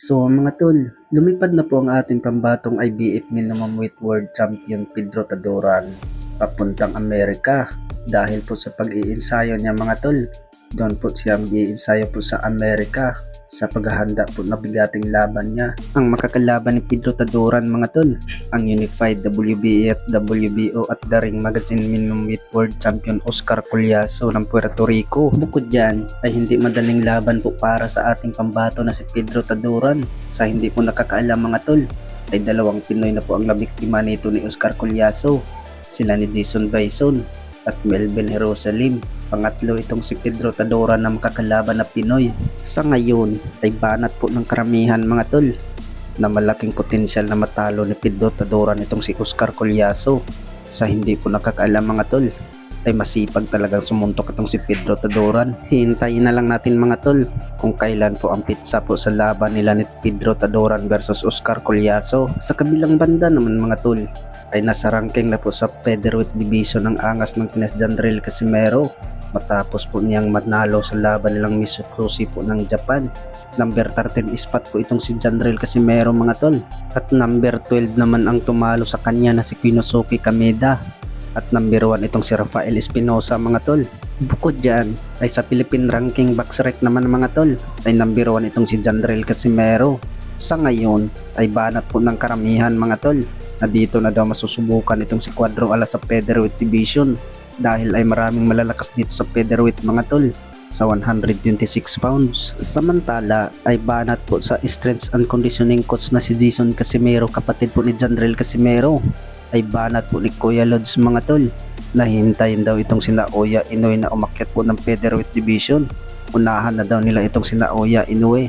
So mga tol, lumipad na po ang ating pambatong IBF Minimum Weight World Champion Pedro Taduran papuntang Amerika dahil po sa pag-iinsayo niya mga tol. Doon po siya mag-iinsayo po sa Amerika sa paghahanda po na bigating laban niya. Ang makakalaban ni Pedro Taduran mga tol, ang Unified WBA at WBO at The Ring Magazine Minimum Weight World Champion Oscar Collazo ng Puerto Rico. Bukod dyan ay hindi madaling laban po para sa ating pambato na si Pedro Taduran. Sa hindi po nakakaalam mga tol, ay dalawang Pinoy na po ang nabiktima nito ni Oscar Collazo. Sila ni Jason Bison at Melvin Jerusalem. Pangatlo itong si Pedro Taduran na makakalaban na Pinoy. Sa ngayon ay banat po ng karamihan mga tol na malaking potensyal na matalo ni Pedro Taduran itong si Oscar Collazo. Sa hindi po nakakaalam mga tol ay masipag talagang sumuntok itong si Pedro Taduran. Hintayin na lang natin mga tol kung kailan po ang pitsa po sa laban nila ni Pedro Taduran versus Oscar Collazo. Sa kabilang banda naman mga tol ay nasa ranking na po sa featherweight division ng angas ng Pinas Jandrel Casimero matapos po niyang manalo sa laban nilang Mitsukoshi po ng Japan. Number 13 spot po itong si Jandrel Casimero mga tol, at number 12 naman ang tumalo sa kanya na si Konosuke Kameda, at number 1 itong si Rafael Espinosa mga tol. Bukod dyan ay sa Philippine ranking box rec naman mga tol ay number 1 itong si Jandrel Casimero. Sa ngayon ay banat po ng karamihan mga tol na dito na daw masusubukan itong si Cuadro Alas sa featherweight division dahil ay maraming malalakas dito sa featherweight mga tol sa 126 pounds. Samantala ay banat po sa strength and conditioning coach na si Jason Casimero, kapatid po ni Jandrel Casimero, ay banat po ni Kuya Lods mga tol na hintayin daw itong si Naoya Inoue na umakyat po ng featherweight division. Unahan na daw nila itong si Naoya Inoue